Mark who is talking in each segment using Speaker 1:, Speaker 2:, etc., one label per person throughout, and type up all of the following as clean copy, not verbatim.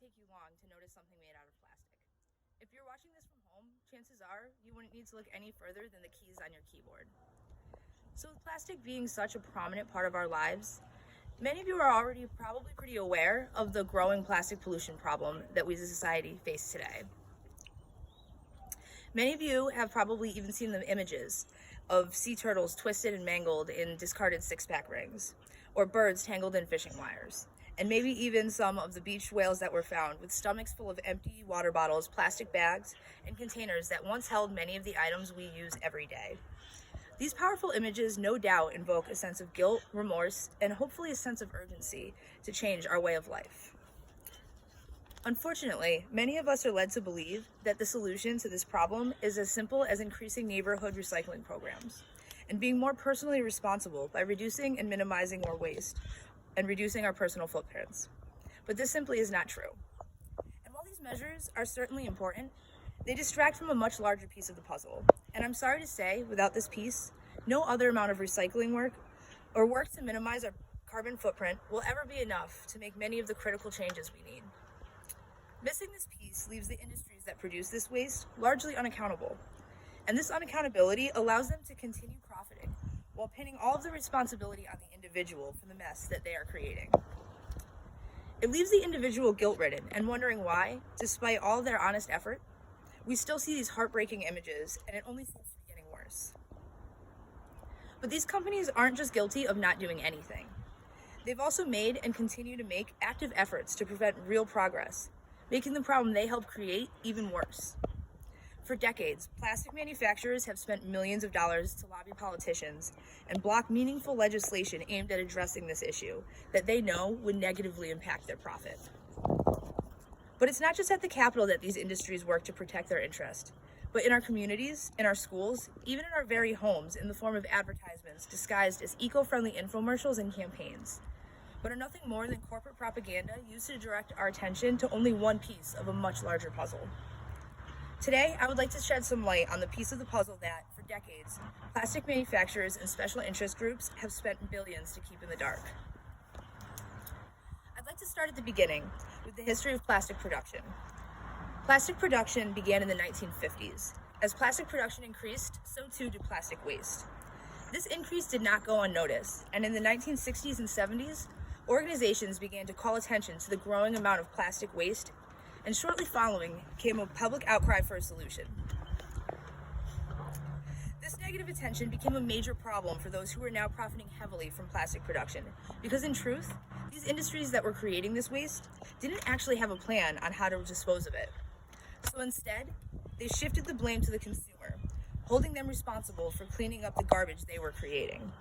Speaker 1: take you long to notice something made out of plastic. If you're watching this from home, chances are you wouldn't need to look any further than the keys on your keyboard. So with plastic being such a prominent part of our lives, many of you are already probably pretty aware of the growing plastic pollution problem that we as a society face today. Many of you have probably even seen the images of sea turtles twisted and mangled in discarded six-pack rings, or birds tangled in fishing wires, and maybe even some of the beach whales that were found with stomachs full of empty water bottles, plastic bags, and containers that once held many of the items we use every day. These powerful images no doubt invoke a sense of guilt, remorse, and hopefully a sense of urgency to change our way of life. Unfortunately, many of us are led to believe that the solution to this problem is as simple as increasing neighborhood recycling programs and being more personally responsible by reducing and minimizing our waste and reducing our personal footprints. But this simply is not true. And while these measures are certainly important, they distract from a much larger piece of the puzzle. And I'm sorry to say, without this piece, no other amount of recycling work or work to minimize our carbon footprint will ever be enough to make many of the critical changes we need. Missing this piece leaves the industries that produce this waste largely unaccountable. And this unaccountability allows them to continue profiting while pinning all of the responsibility on the individual for the mess that they are creating. It leaves the individual guilt-ridden and wondering why, despite all of their honest effort, we still see these heartbreaking images and it only seems to be getting worse. But these companies aren't just guilty of not doing anything. They've also made and continue to make active efforts to prevent real progress, making the problem they help create even worse. For decades, plastic manufacturers have spent millions of dollars to lobby politicians and block meaningful legislation aimed at addressing this issue that they know would negatively impact their profit. But it's not just at the Capitol that these industries work to protect their interest, but in our communities, in our schools, even in our very homes in the form of advertisements disguised as eco-friendly infomercials and campaigns, but are nothing more than corporate propaganda used to direct our attention to only one piece of a much larger puzzle. Today, I would like to shed some light on the piece of the puzzle that, for decades, plastic manufacturers and special interest groups have spent billions to keep in the dark. I'd like to start at the beginning with the history of plastic production. Plastic production began in the 1950s. As plastic production increased, so too did plastic waste. This increase did not go unnoticed, and in the 1960s and 70s, organizations began to call attention to the growing amount of plastic waste, and shortly following came a public outcry for a solution. This negative attention became a major problem for those who were now profiting heavily from plastic production, because in truth, these industries that were creating this waste didn't actually have a plan on how to dispose of it. So instead, they shifted the blame to the consumer, holding them responsible for cleaning up the garbage they were creating.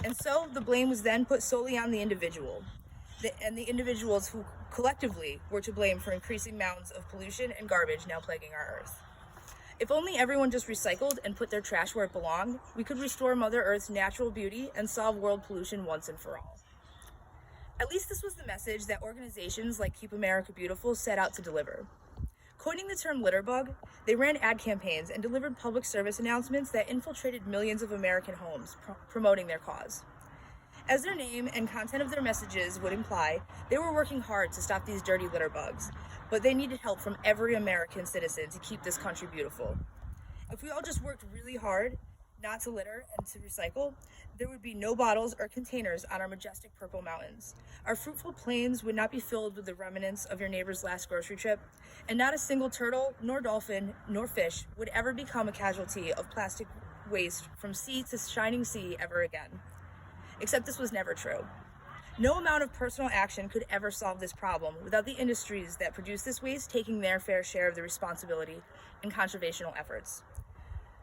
Speaker 1: And so the blame was then put solely on the individual, and the individuals who collectively were to blame for increasing mounds of pollution and garbage now plaguing our Earth. If only everyone just recycled and put their trash where it belonged, we could restore Mother Earth's natural beauty and solve world pollution once and for all. At least this was the message that organizations like Keep America Beautiful set out to deliver. Coining the term litter bug, they ran ad campaigns and delivered public service announcements that infiltrated millions of American homes, promoting their cause. As their name and content of their messages would imply, they were working hard to stop these dirty litter bugs, but they needed help from every American citizen to keep this country beautiful. If we all just worked really hard not to litter and to recycle, there would be no bottles or containers on our majestic purple mountains. Our fruitful plains would not be filled with the remnants of your neighbor's last grocery trip, and not a single turtle, nor dolphin, nor fish would ever become a casualty of plastic waste from sea to shining sea ever again. Except this was never true. No amount of personal action could ever solve this problem without the industries that produce this waste taking their fair share of the responsibility and conservational efforts.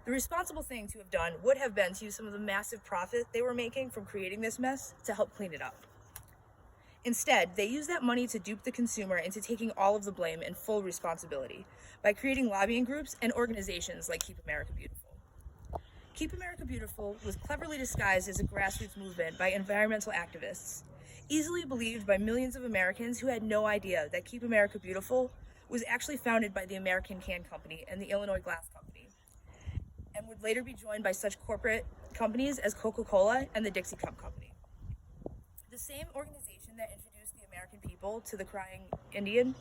Speaker 1: The responsible thing to have done would have been to use some of the massive profit they were making from creating this mess to help clean it up. Instead, they used that money to dupe the consumer into taking all of the blame and full responsibility by creating lobbying groups and organizations like Keep America Beautiful. Keep America Beautiful was cleverly disguised as a grassroots movement by environmental activists, easily believed by millions of Americans who had no idea that Keep America Beautiful was actually founded by the American Can Company and the Illinois Glass Company, and would later be joined by such corporate companies as Coca-Cola and the Dixie Cup Company. The same organization that introduced the American people to the crying Indian,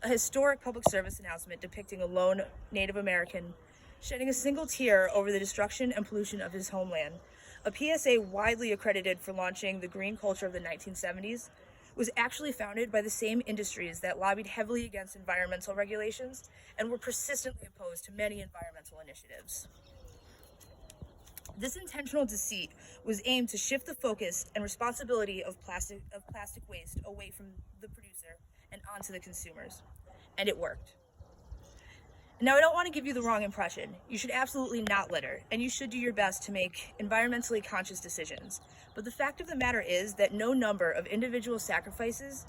Speaker 1: a historic public service announcement depicting a lone Native American shedding a single tear over the destruction and pollution of his homeland, a PSA widely accredited for launching the green culture of the 1970s, was actually founded by the same industries that lobbied heavily against environmental regulations and were persistently opposed to many environmental initiatives. This intentional deceit was aimed to shift the focus and responsibility of plastic waste away from the producer and onto the consumers. And it worked. Now, I don't want to give you the wrong impression. You should absolutely not litter, and you should do your best to make environmentally conscious decisions. But the fact of the matter is that no number of individual sacrifices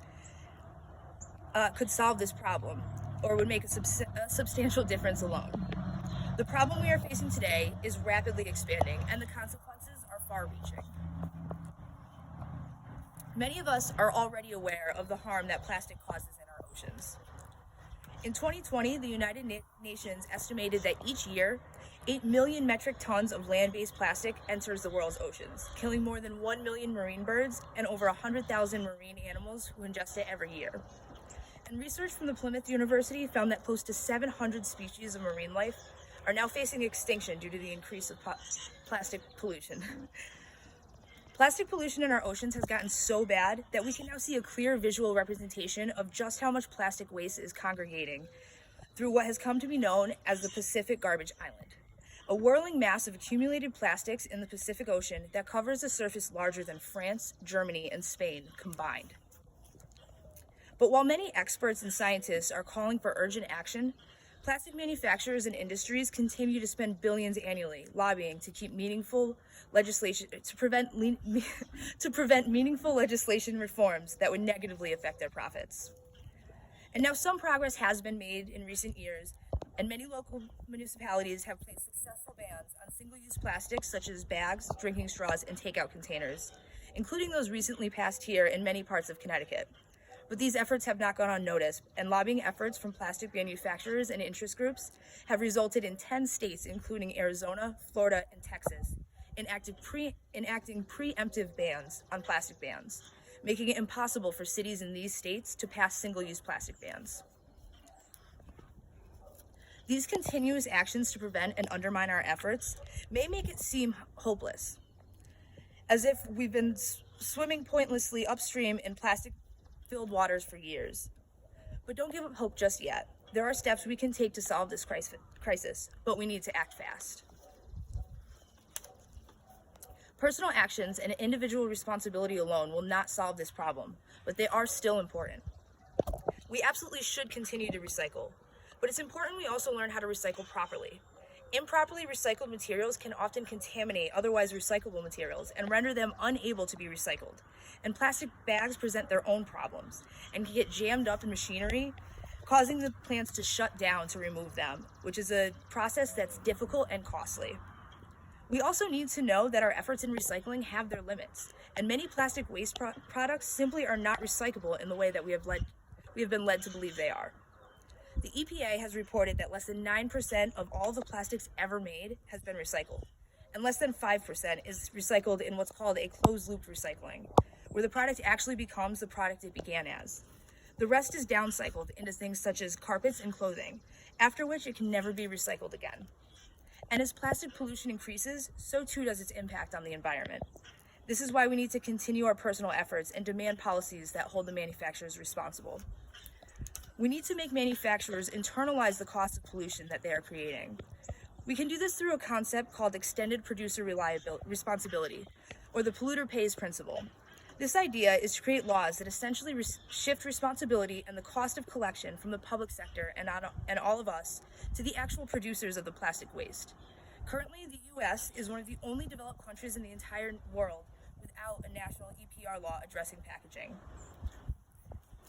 Speaker 1: could solve this problem, or would make a substantial difference alone. The problem we are facing today is rapidly expanding, and the consequences are far-reaching. Many of us are already aware of the harm that plastic causes in our oceans. In 2020, the United Nations estimated that each year, 8 million metric tons of land-based plastic enters the world's oceans, killing more than 1 million marine birds and over 100,000 marine animals who ingest it every year. And research from the Plymouth University found that close to 700 species of marine life are now facing extinction due to the increase of plastic pollution. Plastic pollution in our oceans has gotten so bad that we can now see a clear visual representation of just how much plastic waste is congregating through what has come to be known as the Pacific Garbage Island, a whirling mass of accumulated plastics in the Pacific Ocean that covers a surface larger than France, Germany, and Spain combined. But while many experts and scientists are calling for urgent action, plastic manufacturers and industries continue to spend billions annually lobbying to keep meaningful legislation to prevent meaningful legislation reforms that would negatively affect their profits. And now some progress has been made in recent years, and many local municipalities have placed successful bans on single-use plastics such as bags, drinking straws, and takeout containers, including those recently passed here in many parts of Connecticut. But these efforts have not gone unnoticed, and lobbying efforts from plastic manufacturers and interest groups have resulted in 10 states, including Arizona, Florida, and Texas, enacting preemptive bans on plastic bans, making it impossible for cities in these states to pass single-use plastic bans. These continuous actions to prevent and undermine our efforts may make it seem hopeless, as if we've been swimming pointlessly upstream in plastic-filled waters for years. But don't give up hope just yet. There are steps we can take to solve this crisis, but we need to act fast. Personal actions and individual responsibility alone will not solve this problem, but they are still important. We absolutely should continue to recycle, but it's important we also learn how to recycle properly. Improperly recycled materials can often contaminate otherwise recyclable materials and render them unable to be recycled. And plastic bags present their own problems and can get jammed up in machinery, causing the plants to shut down to remove them, which is a process that's difficult and costly. We also need to know that our efforts in recycling have their limits, and many plastic waste products simply are not recyclable in the way that we have been led to believe they are. The EPA has reported that less than 9% of all the plastics ever made has been recycled, and less than 5% is recycled in what's called a closed-loop recycling, where the product actually becomes the product it began as. The rest is downcycled into things such as carpets and clothing, after which it can never be recycled again. And as plastic pollution increases, so too does its impact on the environment. This is why we need to continue our personal efforts and demand policies that hold the manufacturers responsible. We need to make manufacturers internalize the cost of pollution that they are creating. We can do this through a concept called extended producer responsibility, or the polluter pays principle. This idea is to create laws that essentially shift responsibility and the cost of collection from the public sector and all of us to the actual producers of the plastic waste. Currently, the U.S. is one of the only developed countries in the entire world without a national EPR law addressing packaging.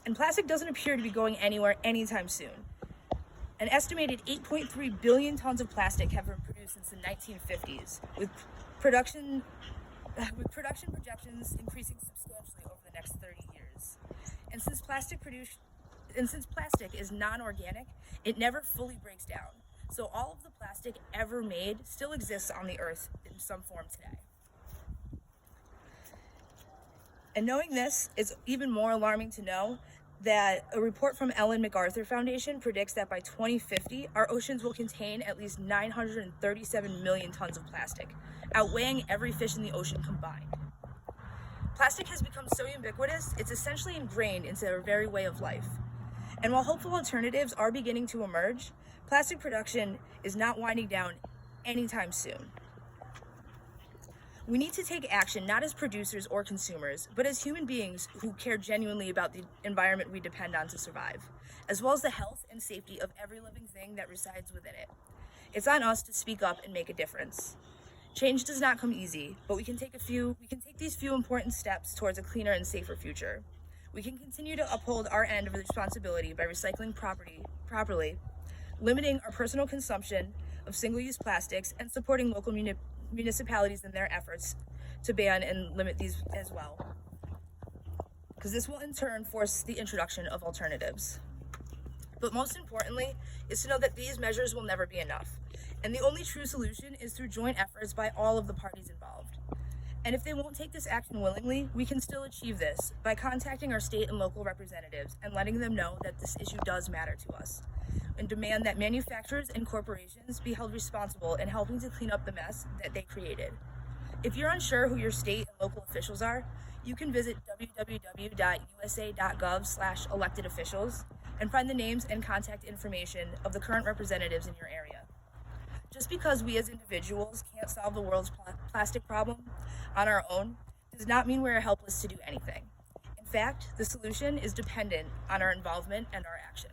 Speaker 1: And plastic doesn't appear to be going anywhere anytime soon. An estimated 8.3 billion tons of plastic have been produced since the 1950s, with production projections increasing substantially over the next 30 years. And since plastic is non-organic, it never fully breaks down. So all of the plastic ever made still exists on the earth in some form today. And knowing this, it's even more alarming to know that a report from Ellen MacArthur Foundation predicts that by 2050, our oceans will contain at least 937 million tons of plastic, outweighing every fish in the ocean combined. Plastic has become so ubiquitous, it's essentially ingrained into our very way of life. And while hopeful alternatives are beginning to emerge, plastic production is not winding down anytime soon. We need to take action not as producers or consumers, but as human beings who care genuinely about the environment we depend on to survive, as well as the health and safety of every living thing that resides within it. It's on us to speak up and make a difference. Change does not come easy, but we can take these few important steps towards a cleaner and safer future. We can continue to uphold our end of the responsibility by recycling properly, limiting our personal consumption of single-use plastics, and supporting local municipalities in their efforts to ban and limit these as well, because this will in turn force the introduction of alternatives. But most importantly is to know that these measures will never be enough, and the only true solution is through joint efforts by all of the parties involved. And if they won't take this action willingly, we can still achieve this by contacting our state and local representatives and letting them know that this issue does matter to us, and demand that manufacturers and corporations be held responsible in helping to clean up the mess that they created. If you're unsure who your state and local officials are, you can visit www.usa.gov/electedofficials and find the names and contact information of the current representatives in your area. Just because we as individuals can't solve the world's plastic problem on our own does not mean we're helpless to do anything. In fact, the solution is dependent on our involvement and our action.